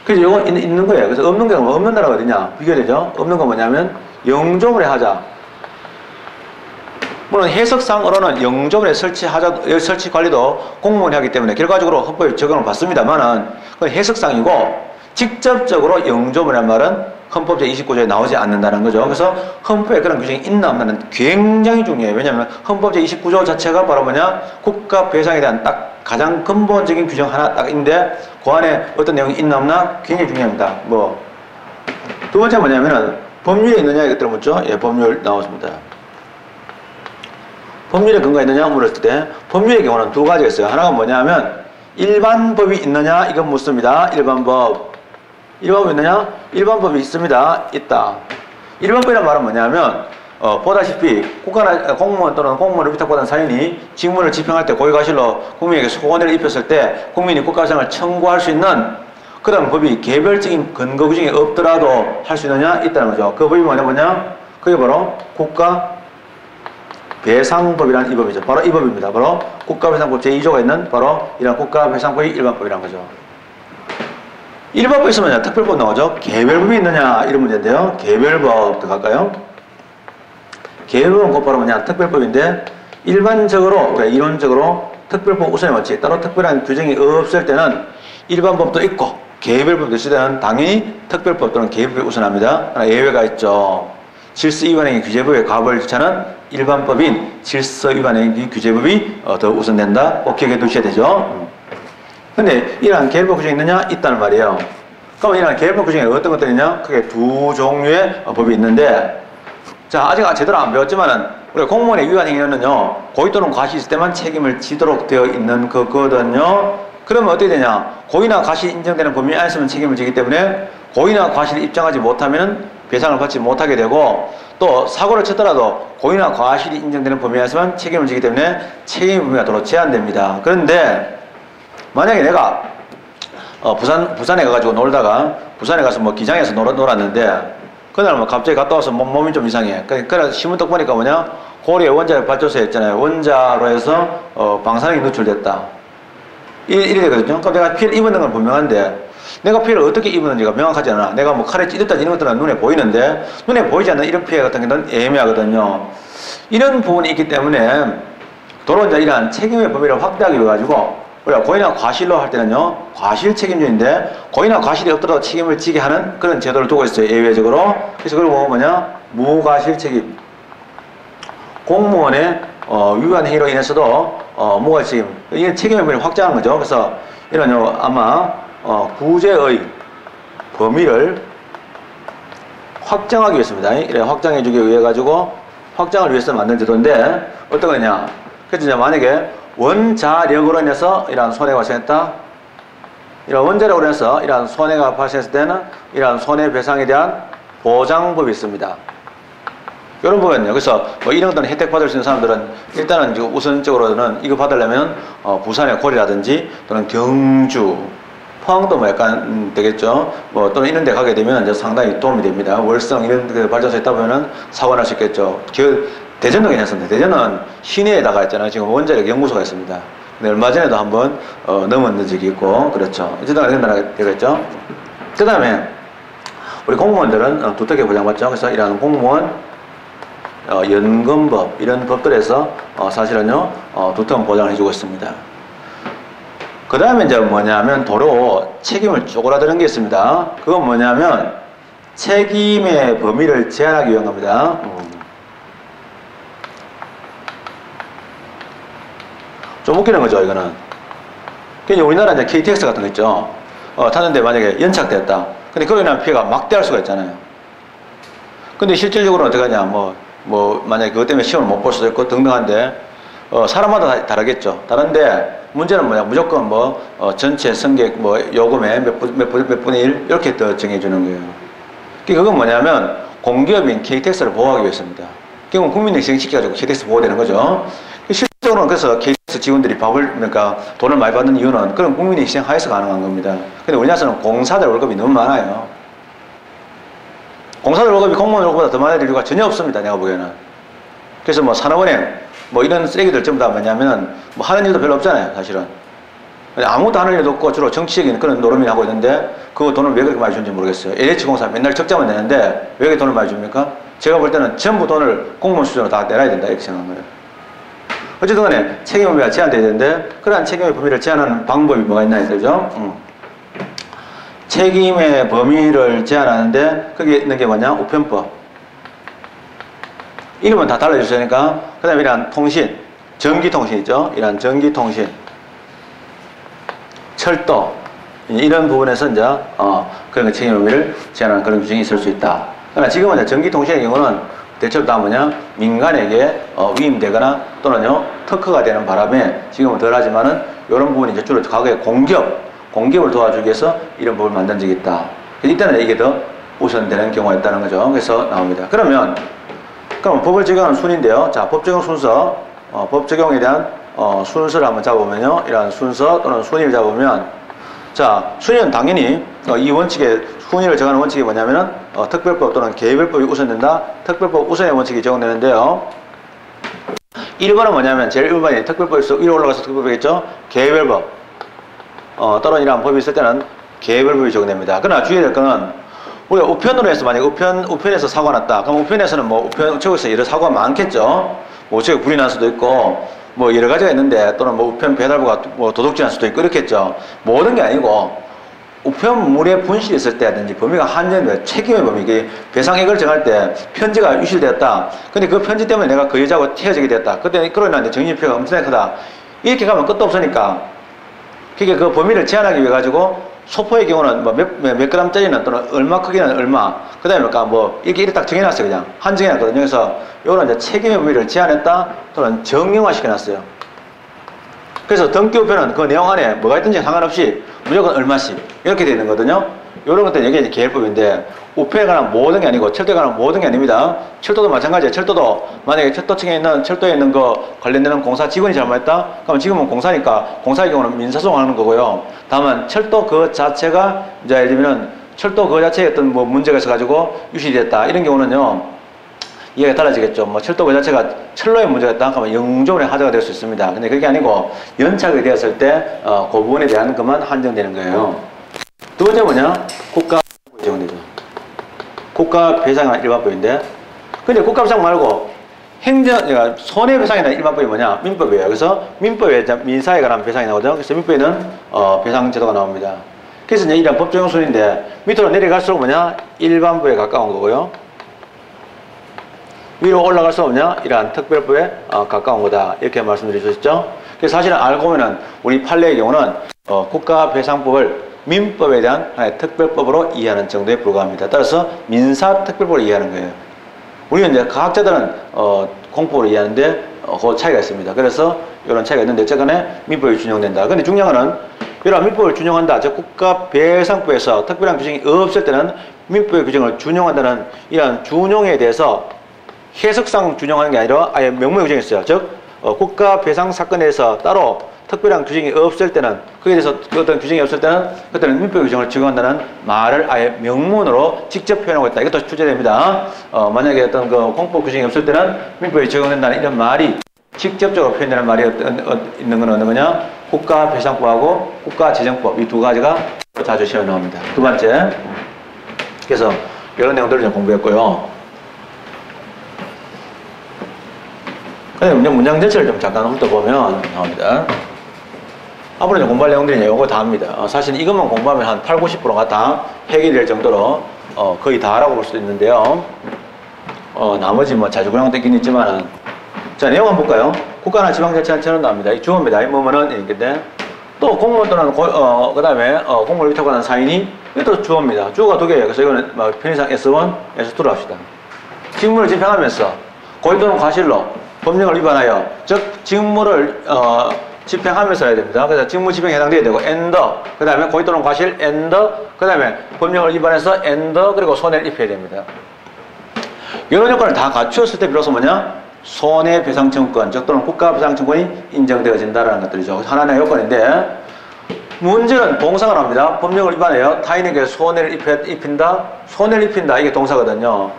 그래서 이거 있는 거예요. 그래서 없는 게 없는 나라가 어디냐? 비교되죠? 없는 건 뭐냐면 영조물에 하자. 물론 해석상으로는 영조물에 설치 관리도 공무원이 하기 때문에 결과적으로 헌법에 적용을 받습니다만은 그건 해석상이고, 직접적으로 영조물이라는 말은 헌법 제29조에 나오지 않는다는 거죠. 그래서 헌법에 그런 규정이 있나 없나는 굉장히 중요해요. 왜냐하면 헌법 제29조 자체가 바로 뭐냐? 국가배상에 대한 딱 가장 근본적인 규정 하나 딱인데 그 안에 어떤 내용이 있나 없나 굉장히 중요합니다. 두 번째 뭐냐면은 법률에 있느냐 이것들을 묻죠. 예, 법률 나왔습니다. 법률에 근거가 있느냐 물었을 때 법률의 경우는 두 가지가 있어요. 하나가 뭐냐면 일반법이 있느냐 이건 묻습니다. 일반법이 있느냐? 일반법이 있습니다. 있다. 일반법이란 말은 뭐냐면 보다시피 공무원 또는 공무원을 위탁받은 사인이 직무를 집행할 때 고의과실로 국민에게 손해를 입혔을 때 국민이 국가배상을 청구할 수 있는 그런 법이 개별적인 근거 규정이 없더라도 할 수 있느냐? 있다는 거죠. 그 법이 뭐냐? 그게 바로 국가배상법이라는 이 법이죠. 바로 이 법입니다. 바로 국가배상법 제2조가 있는 바로 이런 국가배상법이 일반법이라는 거죠. 일반법이 있으면 특별법 나오죠. 개별법이 있느냐 이런 문제인데요. 개별법 들어갈까요? 개별법은 곧바로 뭐냐? 특별법인데 일반적으로 우리가 이론적으로 특별법 우선의 원칙, 따로 특별한 규정이 없을 때는 일반법도 있고 개별법도 있을 때는 당연히 특별법 또는 개별법이 우선합니다. 하나 예외가 있죠. 질서위반행위 규제법의 과벌 절차는 일반법인 질서위반행위 규제법이 더 우선된다. 꼭 기억해 두셔야 되죠. 근데 이러한 개별법 규정이 있느냐? 있다는 말이에요. 그럼 이러한 개별법 규정에 어떤 것들이 있냐? 크게 두 종류의 법이 있는데, 자, 아직 제대로 안 배웠지만은 우리가 공무원의 위반 행위는요, 고의 또는 과실이 있을 때만 책임을 지도록 되어 있는 거거든요. 그러면 어떻게 되냐? 고의나 과실이 인정되는 범위 안에 있으면 책임을 지기 때문에 고의나 과실을 입증하지 못하면 배상을 받지 못하게 되고, 또 사고를 쳤더라도 고의나 과실이 인정되는 범위 안에서만 책임을 지기 때문에 책임 범위가 도로 제한됩니다. 그런데 만약에 내가 부산에 가가지고 놀다가 부산에 가서 뭐 기장에서 놀았는데 그날 뭐 갑자기 갔다 와서 몸이 좀 이상해. 그래서 신문 떡 보니까 뭐냐? 고리에 원자력 발전소에 있잖아요. 원자로 해서 방사능이 누출됐다. 이래 되거든요. 그럼 내가 피해를 입었는 건 분명한데 내가 피해를 어떻게 입었는지가 명확하지 않아. 내가 뭐 칼에 찌렸다 이런 것들은 눈에 보이는데 눈에 보이지 않는 이런 피해 같은 경우는 애매하거든요. 이런 부분이 있기 때문에 도로 이제 이러한 책임의 범위를 확대하기 위해 가지고 우리가 고의나 과실로 할 때는요, 과실 책임주인데, 고의나 과실이 없더라도 책임을 지게 하는 그런 제도를 두고 있어요, 예외적으로. 그래서 그걸 보면 뭐냐? 무과실 책임. 공무원의 위반 행위로 인해서도 무과실 책임. 이게 책임의 범위를 확장하는 거죠. 그래서 이런 아마 구제의 범위를 확장하기 위해서입니다. 이래 확장해주기 위해 가지고 확장을 위해서 만든 제도인데 어떤 거냐? 그래서 이제 만약에 원자력으로 인해서 이러한 손해가 발생했다. 이런 원자력으로 인해서 이러한 손해가 발생했을 때는 이러한 손해배상에 대한 보장법이 있습니다. 이런 부분은요. 그래서 뭐 이런 것들은 혜택 받을 수 있는 사람들은 일단은 지금 우선적으로는 이거 받으려면 부산의 고리라든지 또는 경주, 포항도 뭐 약간 되겠죠. 뭐 또는 이런 데 가게 되면 이제 상당히 도움이 됩니다. 월성 이런 데 발전소에 있다 보면은 사고 날 수 있겠죠. 대전도 괜찮습니다. 대전은 시내에다가 있잖아요. 지금 원자력 연구소가 있습니다. 근데 얼마 전에도 한번 넘었는 적이 있고 그렇죠. 어쨌든 이런 나라가 되겠죠. 그 다음에 우리 공무원들은 두텁게 보장받죠. 그래서 이러한 공무원 연금법 이런 법들에서 사실은요 두텁은 보장을 해주고 있습니다. 그 다음에 이제 뭐냐면 도로 책임을 쪼그라드는 게 있습니다. 그건 뭐냐면 책임의 범위를 제한하기 위한 겁니다. 좀 웃기는 거죠, 이거는. 그러니까 우리나라 이제 KTX 같은 거 있죠. 타는데 만약에 연착됐다. 근데 그로 인한 피해가 막대할 수가 있잖아요. 근데 실질적으로는 어떻게 하냐, 만약에 그것 때문에 시험을 못 볼 수도 있고 등등한데, 사람마다 다르겠죠. 다른데, 문제는 뭐냐, 무조건 전체 승객, 요금의 몇 분의 1, 이렇게 더 정해주는 거예요. 그건 뭐냐면, 공기업인 KTX를 보호하기 위해서입니다. 그건 국민의 희생시켜가지고 KTX 보호되는 거죠. 실질적으로는 그래서 KTX 직원들이 그러니까 돈을 많이 받는 이유는 그런 국민의 희생 하에서 가능한 겁니다. 근데 우리나라에서는 공사들 월급이 너무 많아요. 공사들 월급이 공무원 월급보다 더 많을 이유가 전혀 없습니다, 내가 보기에는. 그래서 산업은행, 이런 쓰레기들 전부 다 뭐냐면, 하는 일도 별로 없잖아요, 사실은. 아무것도 하는 일도 없고 주로 정치적인 그런 노름을 하고 있는데, 그 돈을 왜 그렇게 많이 주는지 모르겠어요. LH공사 맨날 적자만 내는데, 왜 그렇게 돈을 많이 줍니까? 제가 볼 때는 전부 돈을 공무원 수준으로 다 내놔야 된다, 이렇게 생각한 거예요. 어쨌든 간에 책임 범위가 제한돼야 되는데, 그러한 책임의 범위를 제한하는 방법이 뭐가 있나 이거죠. 책임의 범위를 제한하는데, 거기에 있는 게 뭐냐? 우편법. 이름은 다 달라주시니까, 그 다음에 이러한 통신, 전기통신 있죠? 이러한 전기통신, 철도, 이런 부분에서 이제, 그런 책임 범위를 제한하는 그런 규정이 있을 수 있다. 그러나 지금은 전기통신의 경우는 대체로 다 민간에게 위임되거나 또는요, 특허가 되는 바람에 지금은 덜 하지만은, 이런 부분이 이제 주로 과거에 공기업을 도와주기 위해서 이런 법을 만든 적이 있다. 이때는 이게 더 우선되는 경우가 있다는 거죠. 그래서 나옵니다. 그럼 법을 적용하는 순인데요. 자, 법 적용 순서, 법 적용에 대한 순서를 한번 잡으면요. 이러한 순서 또는 순위를 잡으면, 자, 순위는 당연히 이 원칙에, 순위를 정하는 원칙이 뭐냐면은 특별법 또는 개별법이 우선된다. 특별법 우선의 원칙이 적용되는데요. 1번은 뭐냐면 제일 1번이 특별법에서 위로 올라가서 특별법이겠죠. 개별법. 또는 이러한 법이 있을 때는 개별법이 적용됩니다. 그러나 주의해야 될 거는 우리가 우편으로 해서 만약에 우편에서 사고가 났다. 그럼 우편에서는 우편 우체국에서 여러 사고가 많겠죠. 우체국 불이 날 수도 있고, 여러 가지가 있는데, 또는 우편 배달부가 도둑질할 수도 있고, 그렇겠죠. 모든 게 아니고, 우편물에 분실이 있을 때든지 범위가 한정된 책임의 범위, 이게 배상액을 정할 때 편지가 유실되었다. 근데 그 편지 때문에 내가 그 여자하고 헤어지게 됐다. 그때 그로 인한 정신피해가 엄청나게 크다. 이렇게 가면 끝도 없으니까. 그러니까 그 범위를 제한하기 위해 가지고 소포의 경우는 몇 그램짜리는 또는 얼마 크기는 얼마, 그 다음에 이렇게 딱 정해놨어요. 그냥 한정해놨거든요. 그래서 요런 이제 책임의 범위를 제한했다 또는 정형화 시켜놨어요. 그래서 등기우편은 그 내용 안에 뭐가 있든지 상관없이 무조건 얼마씩 이렇게 되어 있는 거거든요. 요런 것들은 이게 이제 계획법인데, 우편에 관한 모든 게 아니고 철도에 관한 모든 게 아닙니다. 철도도 마찬가지예요. 철도도 만약에 철도에 있는 거 관련되는 공사 직원이 잘못했다? 그럼 지금은 공사니까 공사의 경우는 민사소송하는 거고요. 다만 철도 그 자체가 이제 예를 들면 철도 그 자체에 어떤 문제가 있어가지고 유실이 됐다. 이런 경우는요. 이해가 달라지겠죠. 철도 그 자체가 철로에 문제가 있다. 그러면 영종의 하자가 될 수 있습니다. 근데 그게 아니고 연착이 되었을 때 그 부분에 대한 것만 한정되는 거예요. 두 번째 뭐냐? 국가 적용되죠. 국가 배상은 일반법인데, 근데 국가 배상 말고 그러니까 손해배상에 대한 일반법이 뭐냐? 민법이에요. 그래서 민법에 민사에 관한 배상이 나오죠. 그래서 민법에는 배상제도가 나옵니다. 그래서 이제 이런 법정순인데 밑으로 내려갈수록 뭐냐? 일반법에 가까운 거고요. 위로 올라갈수록 뭐냐? 이러한 특별법에 가까운 거다. 이렇게 말씀드릴 수 있죠. 그래서 사실은 알고 보면은 우리 판례의 경우는 국가배상법을 민법에 대한 하나의 특별법으로 이해하는 정도에 불과합니다. 따라서 민사특별법으로 이해하는 거예요. 우리는 이제 과학자들은 공법으로 이해하는데 그 차이가 있습니다. 그래서 이런 차이가 있는데 어쨌거나 민법이 준용된다. 근데 중요한 거는 이런 민법을 준용한다. 즉 국가배상법에서 특별한 규정이 없을 때는 민법의 규정을 준용한다는 이런 준용에 대해서 해석상 준용하는 게 아니라 아예 명문의 규정이 있어요. 즉 국가배상 사건에서 따로 특별한 규정이 없을 때는 거기에 대해서 어떤 규정이 없을 때는 그때는 민법 규정을 적용한다는 말을 아예 명문으로 직접 표현하고 있다. 이것도 출제됩니다. 만약에 어떤 그 공법 규정이 없을 때는 민법이 적용된다는 이런 말이 직접적으로 표현되는 말이 있는 건 어느 거냐? 국가배상법하고 국가재정법 이 두 가지가 자주 시험에 나옵니다. 두 번째, 그래서 이런 내용들을 좀 공부했고요. 문장 전체를 좀 잠깐 훑어보면 나옵니다. 앞으로 이제 공부할 내용들이 이거 다 합니다. 사실 이것만 공부하면 한 8, 90%가 다 해결될 정도로 거의 다라고 볼 수도 있는데요. 나머지 뭐 자주구랑도 있긴 있지만은 자, 내용 한번 볼까요? 국가나 지방자치단체는 나옵니다. 이 주어입니다. 이 뭐뭐는 이건데 또 공무원 또는 그 다음에 공무원을 위탁하는 사인이 이것도 주어입니다. 주어가 두 개예요. 그래서 이거는 편의상 S1, S2로 합시다. 직무를 집행하면서 고의 또는 과실로 법령을 위반하여 즉 직무를 집행하면서 해야 됩니다. 그래서 직무 집행에 해당되어야 되고 and 그 다음에 고의 또는 과실 and 그 다음에 법령을 위반해서 and 그리고 손해를 입혀야 됩니다. 이런 요건을 다 갖추었을 때 비로소 뭐냐? 손해배상청구권 즉 또는 국가배상청구권이 인정되어진다는 것들이죠. 하나의 요건인데 문제는 동사가 나옵니다. 법령을 위반하여 타인에게 손해를 입힌다. 손해를 입힌다. 이게 동사거든요.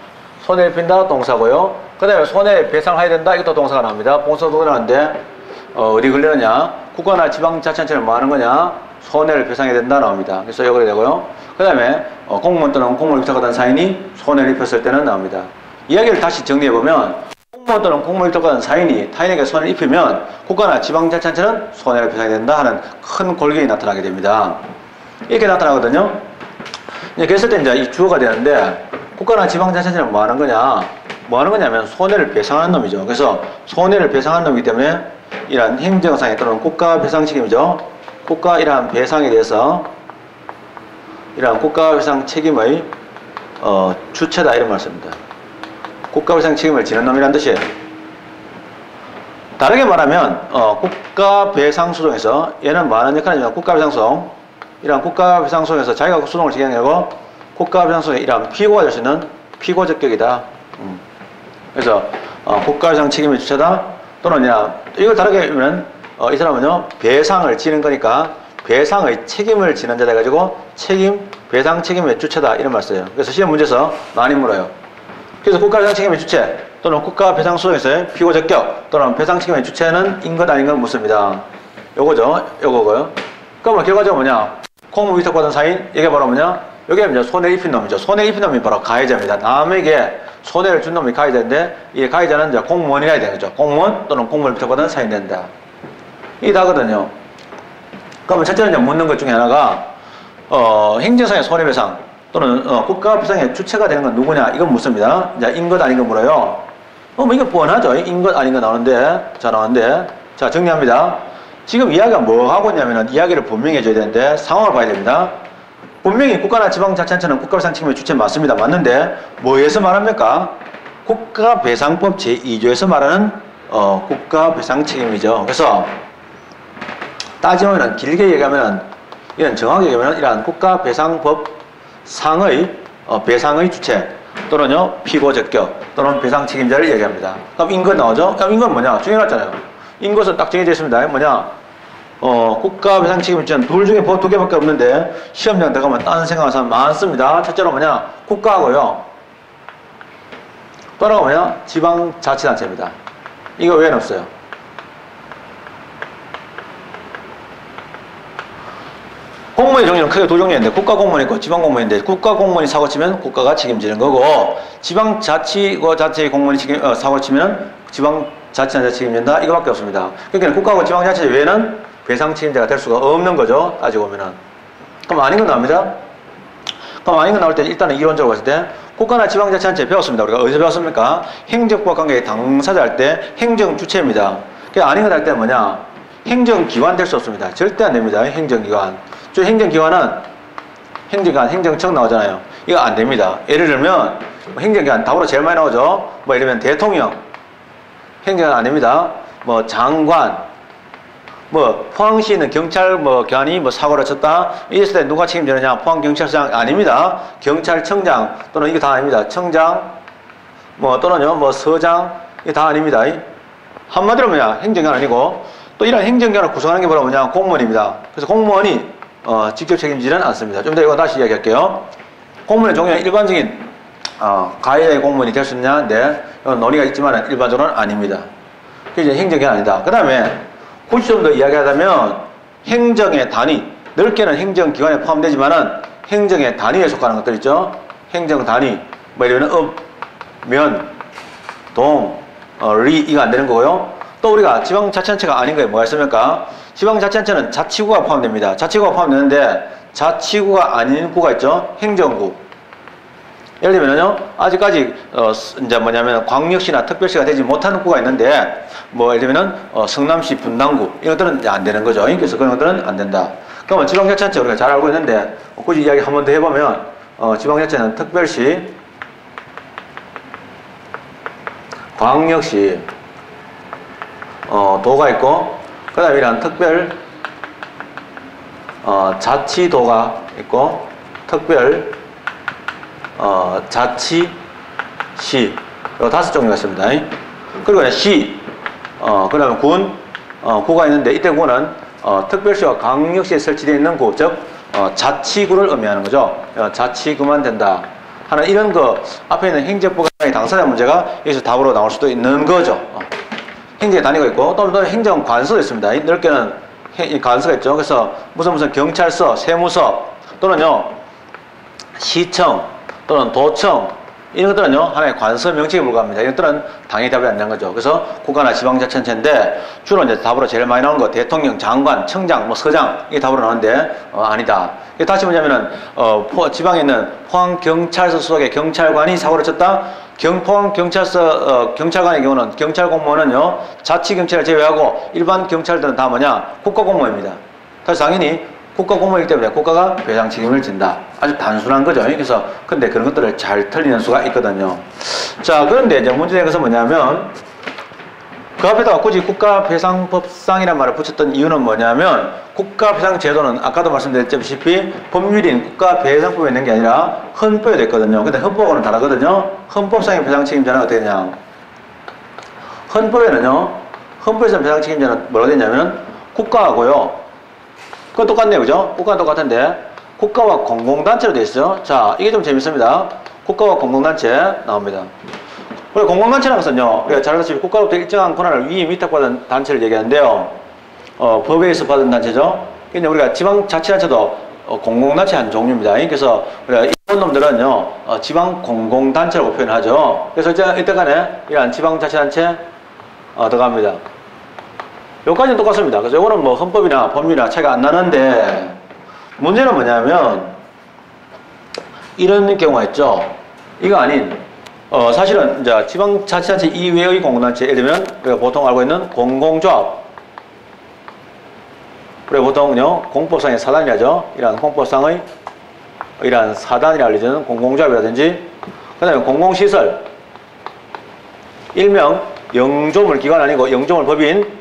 손해를 입힌다 동사고요. 그 다음에 손해배상을 해야 된다. 이것도 동사가 나옵니다. 동사도 나오는데 어디 걸리느냐? 국가나 지방자치단체는 뭐 하는 거냐? 손해를 배상해야 된다 나옵니다. 그래서 이거 되고요. 그 다음에 공무원 또는 공무원을 위탁하던 사인이 손해를 입혔을 때는 나옵니다. 이야기를 다시 정리해보면 공무원 또는 공무원을 위탁하던 사인이 타인에게 손해를 입히면 국가나 지방자치단체는 손해를 배상해야 된다 하는 큰 골격이 나타나게 됩니다. 이렇게 나타나거든요. 그랬을 때 이제 이 주어가 되는데 국가나 지방자치단체는 뭐 하는 거냐? 뭐 하는 거냐면 손해를 배상하는 놈이죠. 그래서 손해를 배상하는 놈이기 때문에 이러한 행정상에 또는 국가 배상 책임이죠. 국가 이러한 배상에 대해서 이러한 국가 배상 책임의 주체다 이런 말씀입니다. 국가 배상 책임을 지는 놈이란 뜻이에요. 다르게 말하면 국가 배상 소송에서 얘는 뭐 하는 역할이냐면 국가 배상 소송 이러한 국가 배상 소송에서 자기가 소송을 제기하고 국가 배상 소송에 이러한 피고가 될 수 있는 피고적격이다. 그래서 국가 배상 책임의 주체다. 또는 이걸 다르게 하면 이 사람은요 배상을 지는 거니까 배상의 책임을 지는 자다 해가지고 배상 책임의 주체다 이런 말 써요. 그래서 시험 문제에서 많이 물어요. 그래서 국가 배상 책임의 주체 또는 국가 배상 소송에서의 피고 적격 또는 배상 책임의 주체는 인 것 아닌 건 묻습니다. 요거죠. 요거고요. 그러면 결과적으로 뭐냐? 공무 위탁받은 사인 이게 바로 뭐냐? 여기에 이제 손해를 입힌 놈이죠. 손해를 입힌 놈이 바로 가해자입니다. 남에게 손해를 준 놈이 가해자인데 이 가해자는 이제 공무원이라 되는 거죠. 공무원 또는 공무원을 위탁받은 사인이 된다. 이게 다거든요. 그러면 첫째는 이제 묻는 것 중에 하나가 행정상의 손해배상 또는 국가배상의 주체가 되는 건 누구냐? 이건 묻습니다. 이제 인 것 아닌 거 물어요. 뭐 이거 뻔하죠. 인 것 아닌 거 나오는데 자 정리합니다. 지금 이야기가 뭐 하고 있냐면은 이야기를 분명히 해줘야 되는데 상황을 봐야 됩니다. 분명히 국가나 지방자치단체는 국가배상 책임의 주체 맞습니다. 맞는데 뭐에서 말합니까? 국가배상법 제2조에서 말하는 국가배상 책임이죠. 그래서 따지면 길게 얘기하면 이런 정확하게 얘기하면 이러한 국가배상법 상의 배상의 주체 또는요 피고적격 또는 배상 책임자를 얘기합니다. 그럼 인것 나오죠? 그럼 인것 뭐냐? 정해놨잖아요. 인것은 딱 정해져 있습니다. 뭐냐? 국가 배상 책임 주체는 둘 중에 두 개밖에 없는데 시험장 들어가면 딴 생각하는 사람 많습니다. 첫째로 뭐냐? 국가하고요. 또 하나가 뭐냐? 지방자치단체입니다. 이거 외에는 없어요. 공무원의 종류는 크게 두 종류인데 국가공무원이 있고 지방공무원인데 국가공무원이 사고치면 국가가 책임지는 거고 지방자치단체의 공무원이 사고치면 지방자치단체 책임진다 이거밖에 없습니다. 그러니까 국가하고 지방자치 외에는 배상 책임자가 될 수가 없는 거죠. 따지고 보면은. 그럼 아닌 건 나옵니다. 그럼 아닌 건 나올 때 일단은 이론적으로 봤을 때 국가나 지방자치단체 배웠습니다. 우리가 어디서 배웠습니까? 행정부와 관계 당사자 할 때 행정주체입니다. 그러니까 아닌 건 할 때 뭐냐? 행정기관 될 수 없습니다. 절대 안 됩니다. 행정기관. 저 행정기관은 행정청 나오잖아요. 이거 안 됩니다. 예를 들면 행정기관 답으로 제일 많이 나오죠. 뭐 예를 들면 대통령 행정기관 안 됩니다. 뭐 장관 뭐 포항시에 있는 경찰 뭐 기관이 뭐 사고를 쳤다 이랬을 때 누가 책임지느냐? 포항경찰서장 아닙니다. 경찰청장 또는 이게 다 아닙니다. 청장 뭐 또는요 뭐 서장 이게 다 아닙니다. 한마디로 뭐냐? 행정기관 아니고 또 이런 행정기관을 구성하는 게 뭐냐? 공무원입니다. 그래서 공무원이 직접 책임지는 않습니다. 좀 더 이거 다시 이야기할게요. 공무원의 종류는 일반적인 가해자의 공무원이 될 수 있냐? 네. 논의가 있지만 일반적으로는 아닙니다. 그게 이제 행정기관 아니다. 그 다음에 굳이 좀 더 이야기하자면 행정의 단위, 넓게는 행정기관에 포함되지만은 행정의 단위에 속하는 것들 있죠. 행정 단위, 뭐 예를 들면 읍, 면, 동, 리 이거 안 되는 거고요. 또 우리가 지방자치단체가 아닌 거에 뭐가 있습니까? 지방자치단체는 자치구가 포함됩니다. 자치구가 포함되는데 자치구가 아닌 구가 있죠. 행정구. 예를 들면요, 아직까지 이제 뭐냐면 광역시나 특별시가 되지 못하는 구가 있는데 뭐 예를 들면은 성남시 분당구 이것들은 이제 안 되는 거죠. 그래서 그런 것들은 안 된다. 그러면 지방자치단체 우리가 잘 알고 있는데 굳이 이야기 한 번 더 해보면 지방자치는 특별시, 광역시, 도가 있고 그 다음에 이런 특별 자치도가 있고 특별 자치시 요 5종류가 있습니다. 그리고 시 그 다음에 군 구가 있는데 이때 구는 특별시와 광역시에 설치되어 있는 구, 즉 자치구를 의미하는 거죠. 자치구만 된다 하는 이런 거 앞에 있는 행정부가 당사자 문제가 여기서 답으로 나올 수도 있는 거죠. 행정의 단위가 있고 또 행정관서도 있습니다. 넓게는 관서가 있죠. 그래서 무슨 경찰서, 세무서 또는요 시청 또는 도청 이런 것들은요 하나의 관서 명칭에 불과합니다. 이런 것들은 당연히 답이 안 되는 거죠. 그래서 국가나 지방자치단체인데 주로 이제 답으로 제일 많이 나오는 거 대통령, 장관, 청장, 뭐 서장 이게 답으로 나오는데 아니다. 다시 뭐냐면은 지방에 있는 포항경찰서 소속의 경찰관이 사고를 쳤다. 포항경찰서 경찰관의 경우는 경찰 공무원은요 자치경찰을 제외하고 일반 경찰들은 다 뭐냐? 국가공무원입니다. 그래서 당연히 국가공무원이기 때문에 국가가 배상 책임을 진다. 아주 단순한 거죠. 그래서 근데 그런 것들을 잘 틀리는 수가 있거든요. 자, 그런데 이제 문제된 것은 뭐냐면 그 앞에다가 굳이 국가배상법상이라는 말을 붙였던 이유는 뭐냐면 국가배상제도는 아까도 말씀드렸다시피 법률인 국가배상법에 있는 게 아니라 헌법에 됐거든요. 근데 헌법하고는 다르거든요. 헌법상의 배상 책임자는 어떻게 되냐? 헌법에서 배상 책임자는 뭐라고 되냐면 국가하고요. 그건 똑같네요. 그죠? 국가는 똑같은데 국가와 공공단체로 되어 있어요. 자, 이게 좀 재밌습니다. 국가와 공공단체 나옵니다. 우리 공공단체라는 것은요, 우리가 잘 알다시피 국가로부터 일정한 권한을 위임 위탁받은 단체를 얘기하는데요. 법에 의해서 받은 단체죠. 근데 우리가 지방자치단체도 공공단체 한 종류입니다. 그래서 우리가 이런 놈들은요, 지방공공단체라고 표현하죠. 그래서 이때간에 이러한 지방자치단체 들어갑니다. 여기까지는 똑같습니다. 그래서 이거는 뭐 헌법이나 법률이나 차이가 안 나는데 문제는 뭐냐면 이런 경우가 있죠. 이거 아닌 사실은 이제 지방자치단체 이외의 공공단체 예를 들면 우리가 보통 알고 있는 공공조합 우리가 보통요 공법상의 사단이라죠. 이러한 공법상의 이러한 사단이라 알려지는 공공조합이라든지 그 다음에 공공시설 일명 영조물 기관 아니고 영조물 법인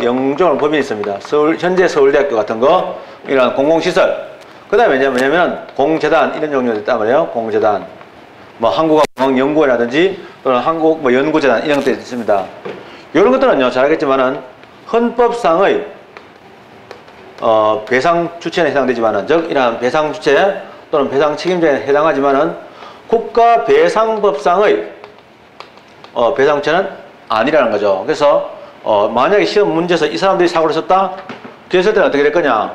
영조물 법인이 있습니다. 현재 서울대학교 같은 거 이런 공공시설 그 다음에 뭐냐면 공재단 이런 종류가 있단 말이에요. 공재단 뭐 한국어연구원이라든지 또는 한국 뭐 연구재단 이런 것들이 있습니다. 이런 것들은요 잘 알겠지만은 헌법상의 배상 주체에 해당되지만은 즉 이러한 배상 주체 또는 배상 책임자에 해당하지만은 국가배상법상의 배상 주체는 아니라는 거죠. 그래서 만약에 시험 문제에서 이 사람들이 사고를 쳤다? 그랬을 때는 어떻게 될 거냐?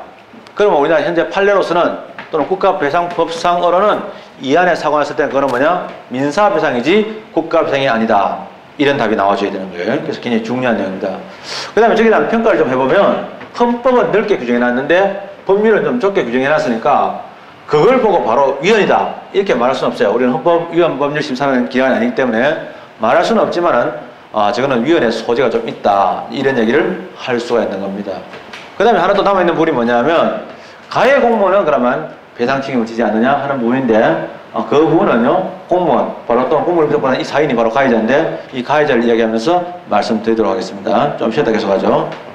그러면 우리나라 현재 판례로서는 또는 국가배상법상으로는 이 안에 사고가 났을 때는 그거는 뭐냐? 민사배상이지 국가배상이 아니다. 이런 답이 나와줘야 되는 거예요. 그래서 굉장히 중요한 내용입니다. 그 다음에 저기다 평가를 좀 해보면 헌법은 넓게 규정해놨는데 법률은 좀 좁게 규정해놨으니까 그걸 보고 바로 위헌이다 이렇게 말할 수는 없어요. 우리는 헌법위헌법률심사하는 기관이 아니기 때문에 말할 수는 없지만은 저거는 위헌의 소지가 좀 있다 이런 얘기를 할 수가 있는 겁니다. 그 다음에 하나 또 남아있는 부분이 뭐냐면 가해 공무원은 그러면 배상 책임을 지지 않느냐 하는 부분인데 그 부분은요 공무원 바로 또 공무원을 비롯한 이 사인이 바로 가해자인데 이 가해자를 이야기하면서 말씀드리도록 하겠습니다. 좀 쉬었다 계속하죠.